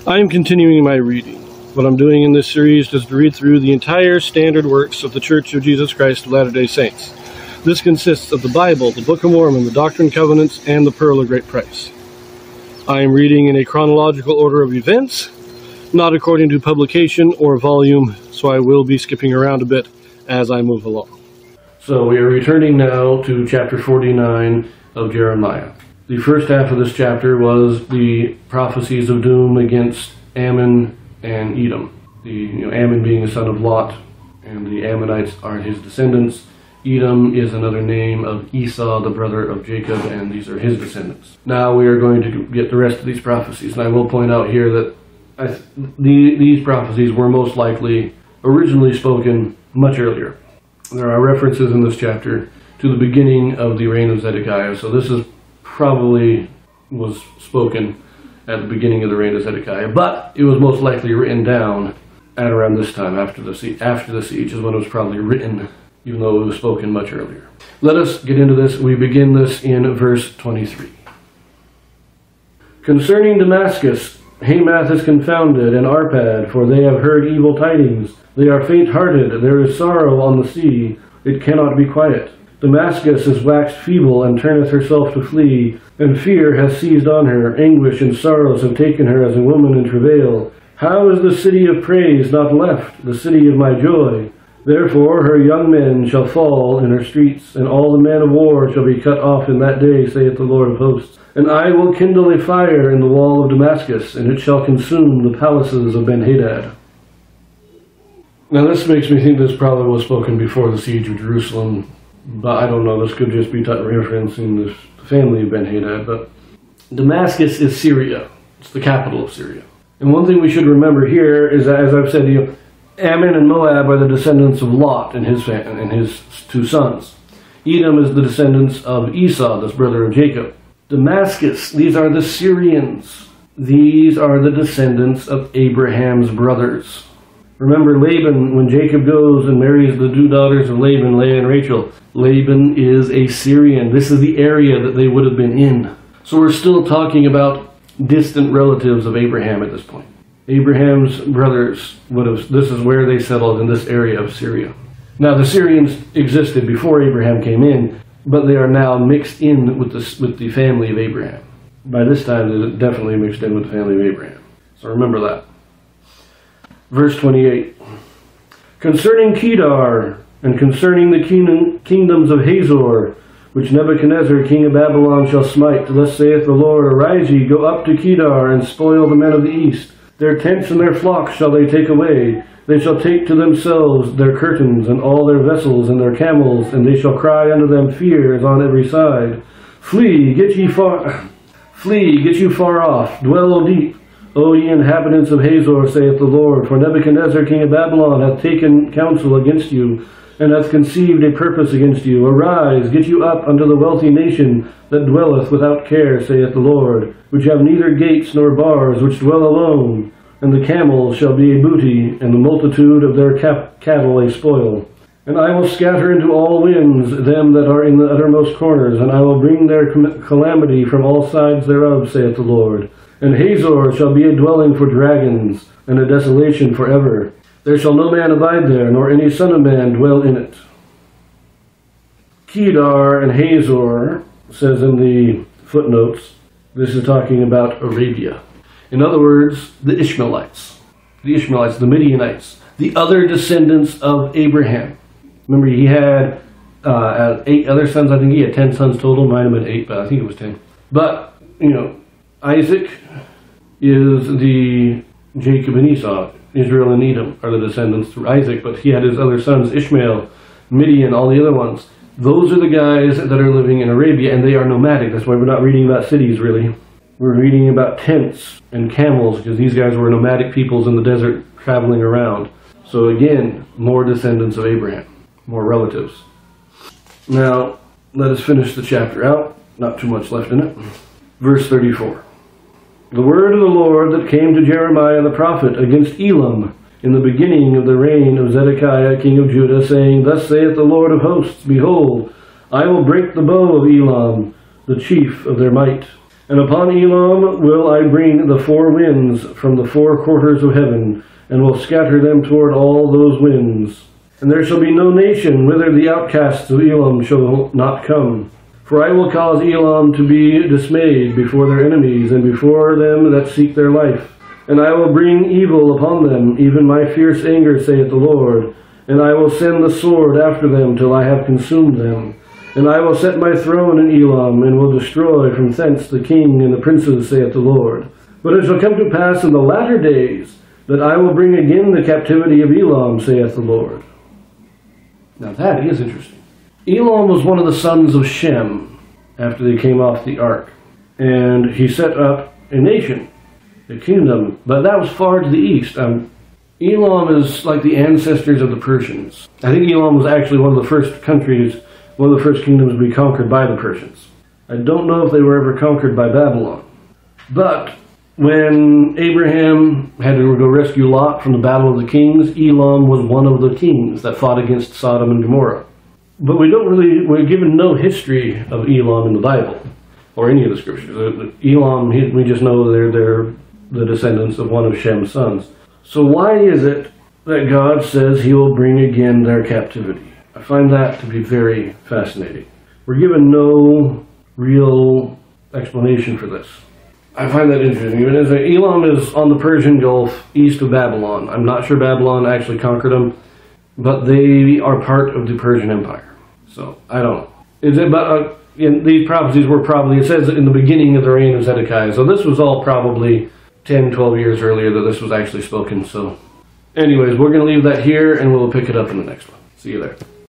I am continuing my reading. What I'm doing in this series is to read through the entire standard works of the Church of Jesus Christ of Latter-day Saints. This consists of the Bible, the Book of Mormon, the Doctrine and Covenants, and the Pearl of Great Price. I am reading in a chronological order of events, not according to publication or volume, so I will be skipping around a bit as I move along. So we are returning now to chapter 49 of Jeremiah. The first half of this chapter was the prophecies of doom against Ammon and Edom. Ammon being the son of Lot, and the Ammonites are his descendants. Edom is another name of Esau, the brother of Jacob, and these are his descendants. Now we are going to get the rest of these prophecies, and I will point out here that these prophecies were most likely originally spoken much earlier. There are references in this chapter to the beginning of the reign of Zedekiah, so this is probably was spoken at the beginning of the reign of Zedekiah, but it was most likely written down at around this time, after the siege is when it was probably written, even though it was spoken much earlier. Let us get into this. We begin this in verse 23. Concerning Damascus, Hamath is confounded, and Arpad, for they have heard evil tidings. They are faint-hearted, there is sorrow on the sea, it cannot be quiet. Damascus is waxed feeble, and turneth herself to flee, and fear hath seized on her, anguish and sorrows have taken her as a woman in travail. How is the city of praise not left, the city of my joy? Therefore her young men shall fall in her streets, and all the men of war shall be cut off in that day, saith the Lord of hosts. And I will kindle a fire in the wall of Damascus, and it shall consume the palaces of Ben-Hadad. Now this makes me think this probably was spoken before the siege of Jerusalem, but I don't know, this could just be referencing the family of Ben-Hadad. But Damascus is Syria. It's the capital of Syria. And one thing we should remember here is that, as I've said, Ammon and Moab are the descendants of Lot and his two sons. Edom is the descendants of Esau, this brother of Jacob. Damascus, these are the Syrians. These are the descendants of Abraham's brothers. Remember Laban, when Jacob goes and marries the two daughters of Laban, Leah and Rachel, Laban is a Syrian. This is the area that they would have been in. So we're still talking about distant relatives of Abraham at this point. Abraham's brothers this is where they settled, in this area of Syria. Now the Syrians existed before Abraham came in, but they are now mixed in with the family of Abraham. By this time they're definitely mixed in with the family of Abraham. So remember that. Verse 28. Concerning Kedar, and concerning the kingdoms of Hazor, which Nebuchadnezzar king of Babylon shall smite, thus saith the Lord, Arise ye, go up to Kedar, and spoil the men of the east. Their tents and their flocks shall they take away. They shall take to themselves their curtains, and all their vessels, and their camels, and they shall cry unto them fears on every side. Flee, get you far off, dwell deep. O ye inhabitants of Hazor, saith the Lord, for Nebuchadnezzar king of Babylon hath taken counsel against you, and hath conceived a purpose against you. Arise, get you up unto the wealthy nation that dwelleth without care, saith the Lord, which have neither gates nor bars, which dwell alone. And the camels shall be a booty, and the multitude of their cattle a spoil. And I will scatter into all winds them that are in the uttermost corners, and I will bring their calamity from all sides thereof, saith the Lord. And Hazor shall be a dwelling for dragons, and a desolation forever. There shall no man abide there, nor any son of man dwell in it. Kedar and Hazor, says in the footnotes, this is talking about Arabia. In other words, the Ishmaelites, the Midianites, the other descendants of Abraham. Remember, he had 8 other sons. I think he had 10 sons total. Mine have been 8, but I think it was 10. But, Isaac is the Jacob and Esau. Israel and Edom are the descendants through Isaac, but he had his other sons, Ishmael, Midian, all the other ones. Those are the guys that are living in Arabia, and they are nomadic. That's why we're not reading about cities, really. We're reading about tents and camels, because these guys were nomadic peoples in the desert traveling around. So again, more descendants of Abraham, more relatives. Now, let us finish the chapter out. Not too much left in it. Verse 34. The word of the Lord that came to Jeremiah the prophet against Elam in the beginning of the reign of Zedekiah king of Judah, saying, Thus saith the Lord of hosts, Behold, I will break the bow of Elam, the chief of their might. And upon Elam will I bring the four winds from the four quarters of heaven, and will scatter them toward all those winds. And there shall be no nation whither the outcasts of Elam shall not come. For I will cause Elam to be dismayed before their enemies, and before them that seek their life. And I will bring evil upon them, even my fierce anger, saith the Lord. And I will send the sword after them till I have consumed them. And I will set my throne in Elam, and will destroy from thence the king and the princes, saith the Lord. But it shall come to pass in the latter days, that I will bring again the captivity of Elam, saith the Lord. Now that is interesting. Elam was one of the sons of Shem, after they came off the ark. And he set up a nation, a kingdom, but that was far to the east. Elam is like the ancestors of the Persians. I think Elam was actually one of the first countries, one of the first kingdoms to be conquered by the Persians. I don't know if they were ever conquered by Babylon. But when Abraham had to go rescue Lot from the battle of the kings, Elam was one of the kings that fought against Sodom and Gomorrah. But we're given no history of Elam in the Bible, or any of the scriptures. Elam, we just know they're the descendants of one of Shem's sons. So why is it that God says he will bring again their captivity? I find that to be very fascinating. We're given no real explanation for this. I find that interesting. Elam is on the Persian Gulf, east of Babylon. I'm not sure Babylon actually conquered them, but they are part of the Persian Empire. So, I don't know. These prophecies were probably, it says in the beginning of the reign of Zedekiah. So this was all probably 10, 12 years earlier that this was actually spoken. So, anyways, we're going to leave that here, and we'll pick it up in the next one. See you there.